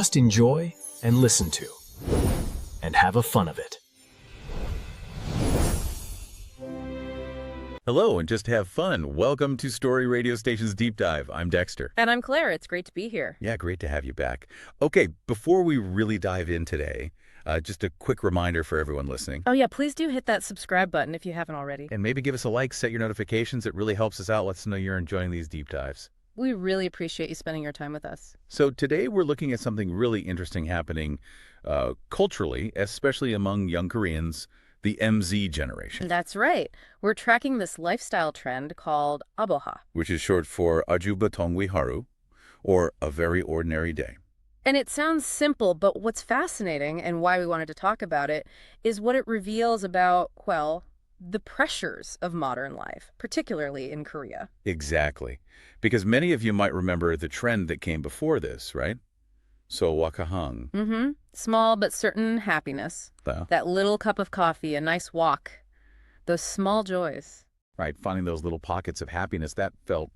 Just enjoy and listen to, and have a fun of it. Hello, and just have fun. Welcome to Story Radio Station's Deep Dive. I'm Dexter. And I'm Claire. It's great to be here. Yeah, great to have you back. Okay, before we really dive in today, just a quick reminder for everyone listening. Oh, yeah, please do hit that subscribe button if you haven't already. And maybe give us a like, set your notifications. It really helps us out. Lets us know you're enjoying these deep dives. We really appreciate you spending your time with us. So today we're looking at something really interesting happening culturally, especially among young Koreans, the MZ generation. That's right. We're tracking this lifestyle trend called Aboha. Which is short for Aju Batongwi Haru, or A Very Ordinary Day. And it sounds simple, but what's fascinating and why we wanted to talk about it is what it reveals about, well, the pressures of modern life, particularly in Korea. Exactly. Because many of you might remember the trend that came before this, right? Sohwakhaeng. Mm-hmm. Small but certain happiness. That little cup of coffee, a nice walk. Those small joys. Right, finding those little pockets of happiness, that felt,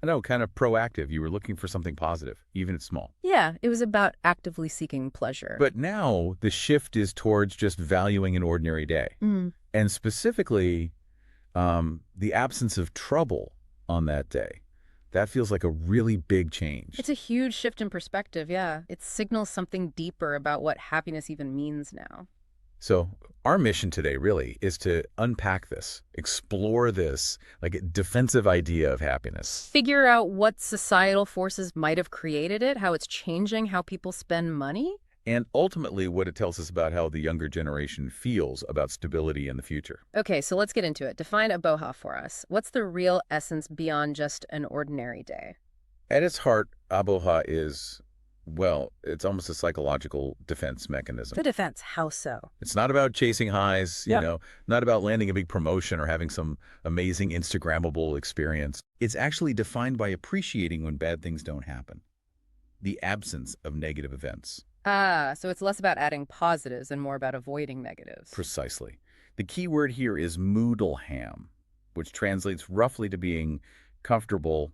I know, kind of proactive. You were looking for something positive, even if small. Yeah, it was about actively seeking pleasure. But now the shift is towards just valuing an ordinary day. And specifically, the absence of trouble on that day. That feels like a really big change. It's a huge shift in perspective, yeah. It signals something deeper about what happiness even means now. So our mission today really is to unpack this, explore this like a defensive idea of happiness. Figure out what societal forces might have created it, how it's changing how people spend money. And ultimately what it tells us about how the younger generation feels about stability in the future. Okay, so let's get into it. Define Aboha for us. What's the real essence beyond just an ordinary day? At its heart, Aboha is, well, it's almost a psychological defense mechanism. The defense, how so? It's not about chasing highs, you know, not about landing a big promotion or having some amazing Instagrammable experience. It's actually defined by appreciating when bad things don't happen. The absence of negative events. Ah, so it's less about adding positives and more about avoiding negatives. Precisely. The key word here is Mutalham, which translates roughly to being comfortable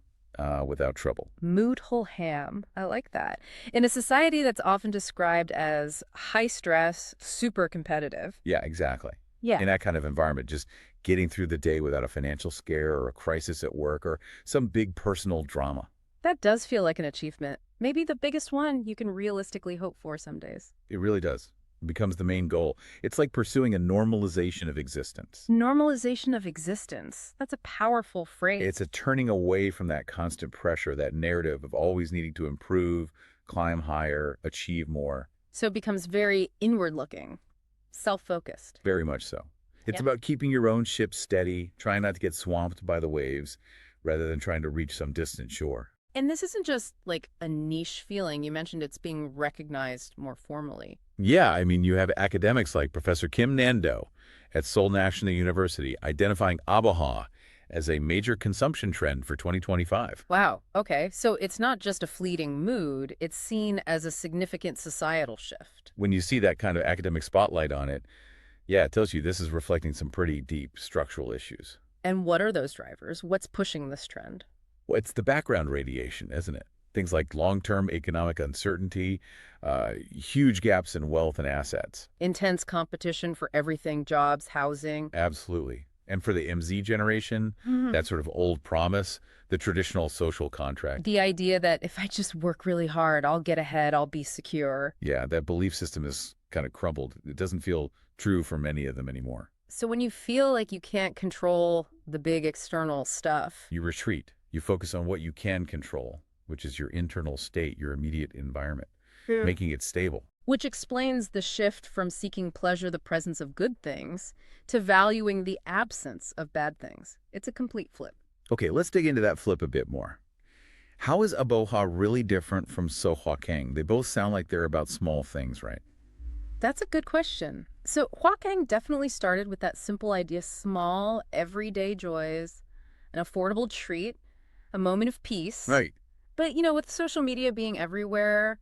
without trouble. Mutalham. I like that. In a society that's often described as high stress, super competitive. Yeah, exactly. Yeah. In that kind of environment, just getting through the day without a financial scare or a crisis at work or some big personal drama. That does feel like an achievement. Maybe the biggest one you can realistically hope for some days. It really does. It becomes the main goal. It's like pursuing a normalization of existence. Normalization of existence. That's a powerful phrase. It's a turning away from that constant pressure, that narrative of always needing to improve, climb higher, achieve more. So it becomes very inward-looking, self-focused. Very much so. It's about keeping your own ship steady, trying not to get swamped by the waves, rather than trying to reach some distant shore. And this isn't just like a niche feeling. You mentioned it's being recognized more formally. Yeah, I mean, you have academics like Professor Kim Nando at Seoul National University identifying Aboha as a major consumption trend for 2025. Wow. Okay. So it's not just a fleeting mood. It's seen as a significant societal shift. When you see that kind of academic spotlight on it, yeah, it tells you this is reflecting some pretty deep structural issues. And what are those drivers? What's pushing this trend? Well, it's the background radiation, isn't it? Things like long-term economic uncertainty, huge gaps in wealth and assets. Intense competition for everything, jobs, housing. Absolutely. And for the MZ generation, that sort of old promise, the traditional social contract. The idea that if I just work really hard, I'll get ahead, I'll be secure. Yeah, that belief system is kind of crumbled. It doesn't feel true for many of them anymore. So when you feel like you can't control the big external stuff, you retreat. You focus on what you can control, which is your internal state, your immediate environment, making it stable. Which explains the shift from seeking pleasure, the presence of good things, to valuing the absence of bad things. It's a complete flip. Okay, let's dig into that flip a bit more. How is Aboha really different from Sohwakhaeng? They both sound like they're about small things, right? That's a good question. So Sohwakhaeng definitely started with that simple idea, small, everyday joys, an affordable treat, a moment of peace. Right. But, you know, with social media being everywhere,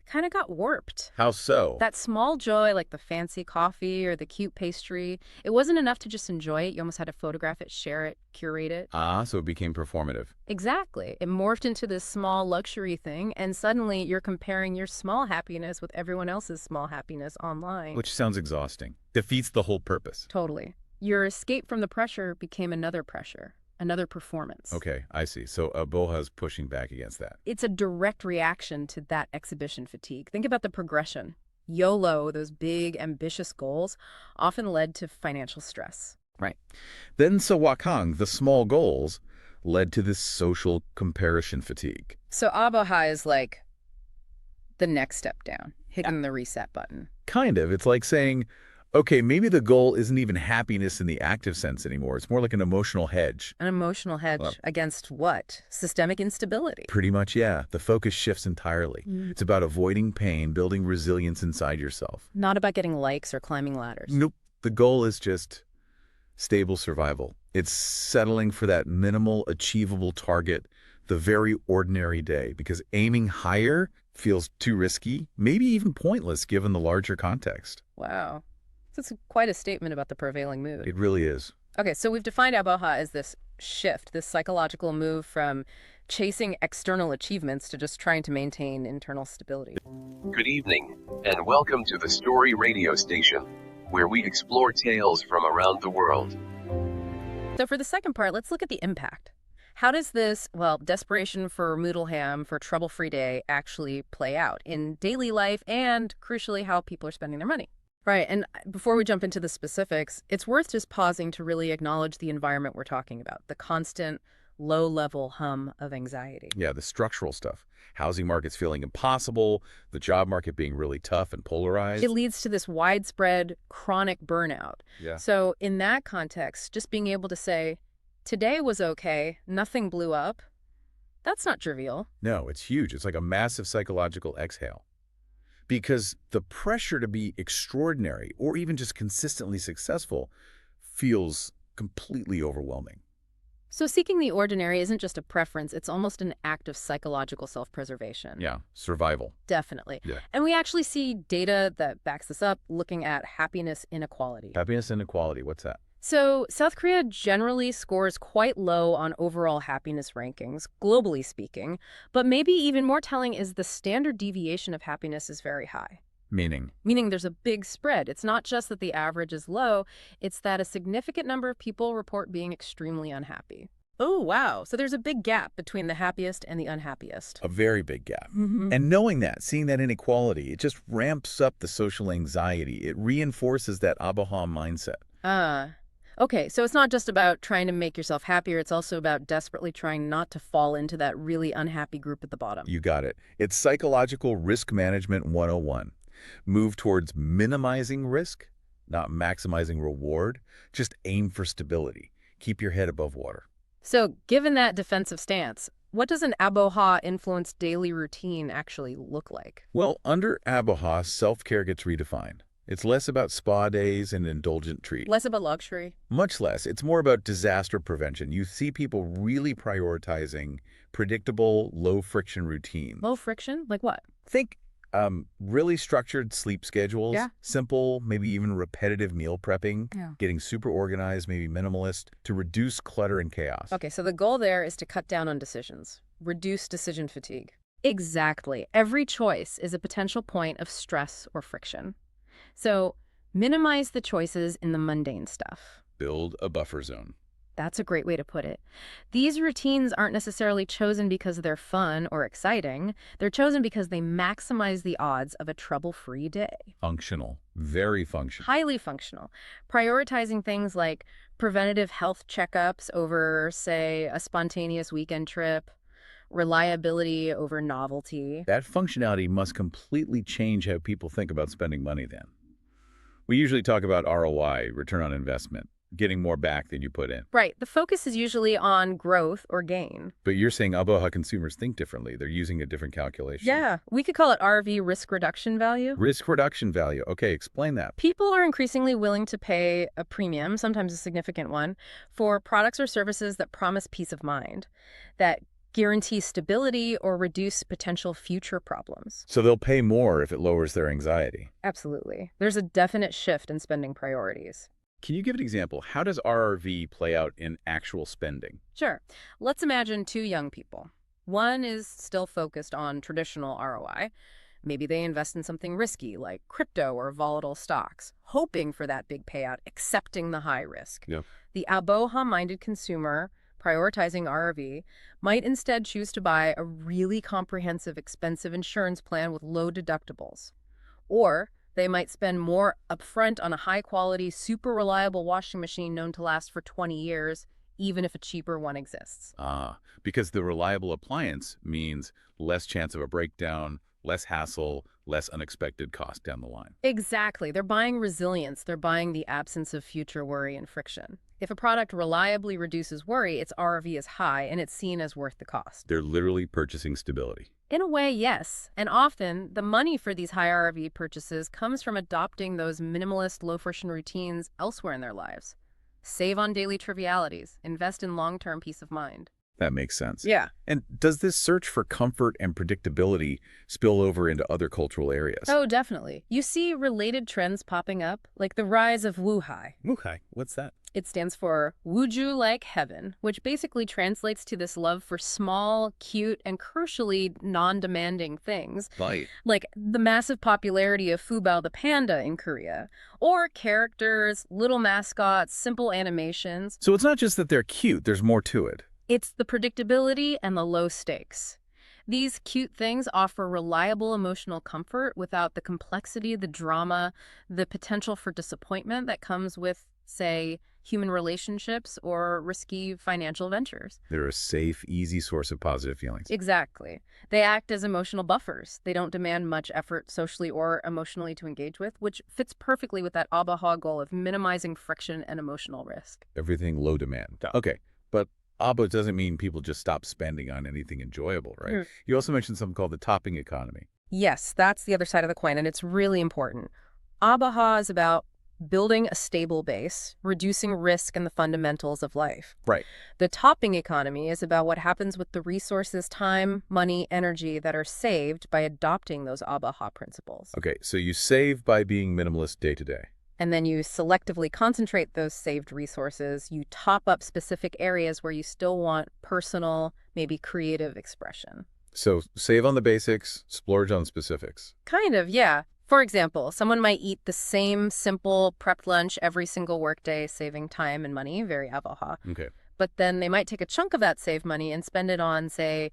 kind of got warped. How so? That small joy, like the fancy coffee or the cute pastry, it wasn't enough to just enjoy it. You almost had to photograph it, share it, curate it. Ah, so it became performative. Exactly. It morphed into this small luxury thing, and suddenly you're comparing your small happiness with everyone else's small happiness online. Which sounds exhausting. Defeats the whole purpose. Totally. Your escape from the pressure became another pressure, another performance. Okay, I see. So Aboha is pushing back against that. It's a direct reaction to that exhibition fatigue. Think about the progression. YOLO, those big, ambitious goals, often led to financial stress. Right. Then Sohwakhaeng, the small goals, led to this social comparison fatigue. So Aboha is like the next step down, hitting the reset button. Kind of. It's like saying, okay, maybe the goal isn't even happiness in the active sense anymore. It's more like an emotional hedge. An emotional hedge against what? Systemic instability. Pretty much, yeah. The focus shifts entirely. It's about avoiding pain, building resilience inside yourself. Not about getting likes or climbing ladders. Nope. The goal is just stable survival. It's settling for that minimal, achievable target, the very ordinary day, because aiming higher feels too risky, maybe even pointless given the larger context. Wow. That's quite a statement about the prevailing mood. It really is. Okay, so we've defined Aboha as this shift, this psychological move from chasing external achievements to just trying to maintain internal stability. Good evening, and welcome to the Story radio station, where we explore tales from around the world. So for the second part, let's look at the impact. How does this, desperation for Mutalham, for trouble-free day, actually play out in daily life and, crucially, how people are spending their money? Right, and before we jump into the specifics, it's worth just pausing to really acknowledge the environment we're talking about, the constant, low-level hum of anxiety. Yeah, the structural stuff. Housing markets feeling impossible, the job market being really tough and polarized. It leads to this widespread, chronic burnout. Yeah. So in that context, just being able to say, today was okay, nothing blew up, that's not trivial. No, it's huge. It's like a massive psychological exhale. Because the pressure to be extraordinary or even just consistently successful feels completely overwhelming. So seeking the ordinary isn't just a preference, it's almost an act of psychological self-preservation. Yeah, survival. Definitely. Yeah. And we actually see data that backs this up looking at happiness inequality. Happiness inequality, what's that? So South Korea generally scores quite low on overall happiness rankings, globally speaking, but maybe even more telling is the standard deviation of happiness is very high. Meaning? Meaning there's a big spread. It's not just that the average is low, it's that a significant number of people report being extremely unhappy. Oh, wow. So there's a big gap between the happiest and the unhappiest. A very big gap. And knowing that, seeing that inequality, it just ramps up the social anxiety. It reinforces that Aboha mindset. Okay, so it's not just about trying to make yourself happier, it's also about desperately trying not to fall into that really unhappy group at the bottom. You got it. It's psychological risk management 101. Move towards minimizing risk, not maximizing reward. Just aim for stability. Keep your head above water. So given that defensive stance, what does an Aboha-influenced daily routine actually look like? Well, under Aboha, self-care gets redefined. It's less about spa days and indulgent treats. Less about luxury? Much less. It's more about disaster prevention. You see people really prioritizing predictable, low-friction routines. Low friction? Like what? Think really structured sleep schedules, Yeah. simple, maybe even repetitive meal prepping, Yeah. getting super organized, maybe minimalist, to reduce clutter and chaos. Okay, so the goal there is to cut down on decisions, reduce decision fatigue. Exactly. Every choice is a potential point of stress or friction. So minimize the choices in the mundane stuff. Build a buffer zone. That's a great way to put it. These routines aren't necessarily chosen because they're fun or exciting. They're chosen because they maximize the odds of a trouble-free day. Functional. Very functional. Highly functional. Prioritizing things like preventative health checkups over, say, a spontaneous weekend trip, reliability over novelty. That functionality must completely change how people think about spending money then. We usually talk about ROI, return on investment, getting more back than you put in. Right. The focus is usually on growth or gain. But you're saying Aboha consumers think differently. They're using a different calculation. Yeah. We could call it RV, risk reduction value. Risk reduction value. Okay, explain that. People are increasingly willing to pay a premium, sometimes a significant one, for products or services that promise peace of mind, that guarantee stability or reduce potential future problems. So they'll pay more if it lowers their anxiety. Absolutely. There's a definite shift in spending priorities. Can you give an example? How does RRV play out in actual spending? Sure. Let's imagine two young people. One is still focused on traditional ROI. Maybe they invest in something risky like crypto or volatile stocks, hoping for that big payout, accepting the high risk. Yep. The Aboha-minded consumer, prioritizing RRV, might instead choose to buy a really comprehensive, expensive insurance plan with low deductibles. Or they might spend more upfront on a high-quality, super reliable washing machine known to last for 20 years, even if a cheaper one exists. Because the reliable appliance means less chance of a breakdown, less hassle, less unexpected cost down the line. Exactly. They're buying resilience. They're buying the absence of future worry and friction. If a product reliably reduces worry, its RRV is high and it's seen as worth the cost. They're literally purchasing stability. In a way, yes. And often, the money for these high RRV purchases comes from adopting those minimalist, low-friction routines elsewhere in their lives. Save on daily trivialities. Invest in long-term peace of mind. That makes sense. Yeah. And does this search for comfort and predictability spill over into other cultural areas? Oh, definitely. You see related trends popping up, like the rise of Wuhai. Okay, what's that? It stands for Wuju Like Heaven, which basically translates to this love for small, cute, and crucially non-demanding things, Light. like the massive popularity of Fubao the panda in Korea, or characters, little mascots, simple animations. So it's not just that they're cute, there's more to it. It's the predictability and the low stakes. These cute things offer reliable emotional comfort without the complexity, the drama, the potential for disappointment that comes with, say, human relationships or risky financial ventures. They're a safe, easy source of positive feelings. Exactly. They act as emotional buffers. They don't demand much effort socially or emotionally to engage with, which fits perfectly with that Aboha goal of minimizing friction and emotional risk. Everything low demand. Okay, but ABBA doesn't mean people just stop spending on anything enjoyable, right? You also mentioned something called the topping economy. Yes, that's the other side of the coin, and it's really important. Aboha is about building a stable base, reducing risk and the fundamentals of life. Right. The topping economy is about what happens with the resources, time, money, energy that are saved by adopting those Aboha principles. Okay, so you save by being minimalist day to day. And then you selectively concentrate those saved resources. You top up specific areas where you still want personal, maybe creative expression. So save on the basics, splurge on specifics. Kind of, yeah. For example, someone might eat the same simple prepped lunch every single workday, saving time and money, very Aboha. Okay. But then they might take a chunk of that saved money and spend it on, say,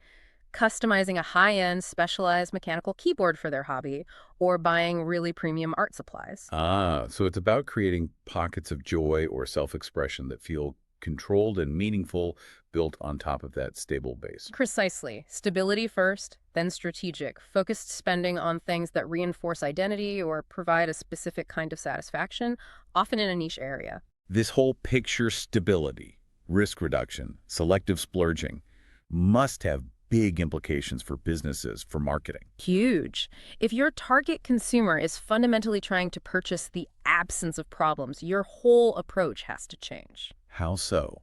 customizing a high-end specialized mechanical keyboard for their hobby or buying really premium art supplies. So it's about creating pockets of joy or self-expression that feel controlled and meaningful, built on top of that stable base. Precisely. Stability first, then strategic. Focused spending on things that reinforce identity or provide a specific kind of satisfaction, often in a niche area. This whole picture stability, risk reduction, selective splurging must have big implications for businesses, for marketing. Huge. If your target consumer is fundamentally trying to purchase the absence of problems, your whole approach has to change. How so?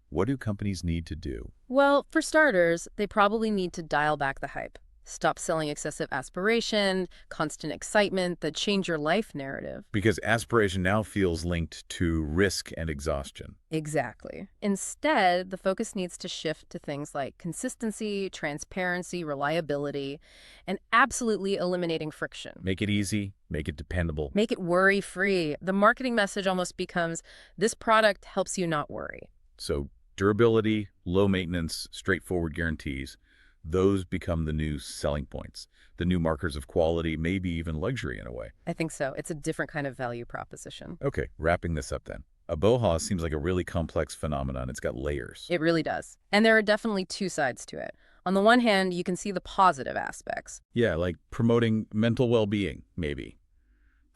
What do companies need to do? Well, for starters, they probably need to dial back the hype. Stop selling excessive aspiration, constant excitement, the change your life narrative. Because aspiration now feels linked to risk and exhaustion. Exactly. Instead, the focus needs to shift to things like consistency, transparency, reliability, and absolutely eliminating friction. Make it easy, make it dependable. Make it worry-free. The marketing message almost becomes, this product helps you not worry. So durability, low maintenance, straightforward guarantees, those become the new selling points, the new markers of quality, maybe even luxury in a way. I think so. It's a different kind of value proposition. Okay, wrapping this up then. Aboha seems like a really complex phenomenon. It's got layers. It really does. And there are definitely two sides to it. On the one hand, you can see the positive aspects. Yeah, like promoting mental well-being, maybe.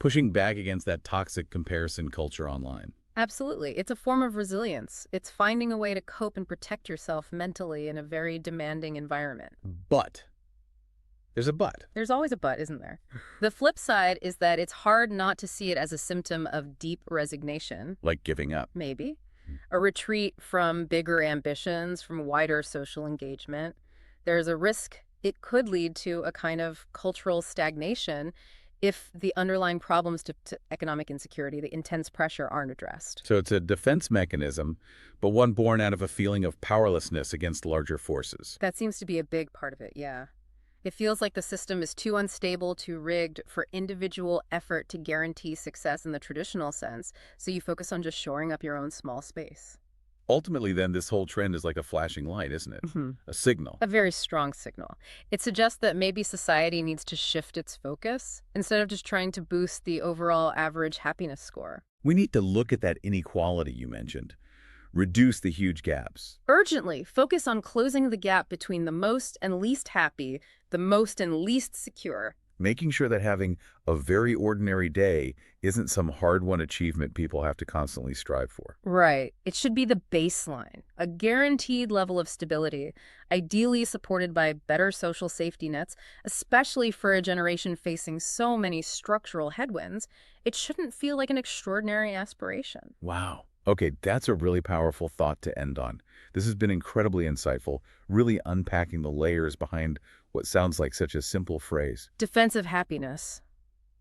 Pushing back against that toxic comparison culture online. Absolutely. It's a form of resilience. It's finding a way to cope and protect yourself mentally in a very demanding environment. But there's a but. There's always a but, isn't there? The flip side is that it's hard not to see it as a symptom of deep resignation. Like giving up. Maybe. A retreat from bigger ambitions, from wider social engagement. There's a risk it could lead to a kind of cultural stagnation if the underlying problems to economic insecurity, the intense pressure, aren't addressed. So it's a defense mechanism, but one born out of a feeling of powerlessness against larger forces. That seems to be a big part of it, yeah. It feels like the system is too unstable, too rigged for individual effort to guarantee success in the traditional sense, so you focus on just shoring up your own small space. Ultimately, then, this whole trend is like a flashing light, isn't it? A signal. A very strong signal. It suggests that maybe society needs to shift its focus instead of just trying to boost the overall average happiness score. We need to look at that inequality you mentioned. Reduce the huge gaps. Urgently, focus on closing the gap between the most and least happy, the most and least secure. Making sure that having a very ordinary day isn't some hard-won achievement people have to constantly strive for. Right. It should be the baseline, a guaranteed level of stability, ideally supported by better social safety nets, especially for a generation facing so many structural headwinds. It shouldn't feel like an extraordinary aspiration. Wow. Okay, that's a really powerful thought to end on. This has been incredibly insightful, really unpacking the layers behind what sounds like such a simple phrase. Defensive happiness.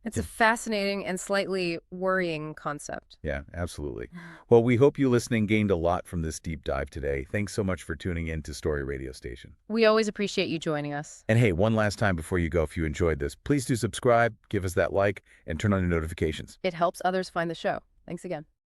It's a fascinating and slightly worrying concept. Yeah, absolutely. Well, we hope you listening gained a lot from this deep dive today. Thanks so much for tuning in to Story Radio Station. We always appreciate you joining us. And hey, one last time before you go, if you enjoyed this, please do subscribe, give us that like, and turn on your notifications. It helps others find the show. Thanks again.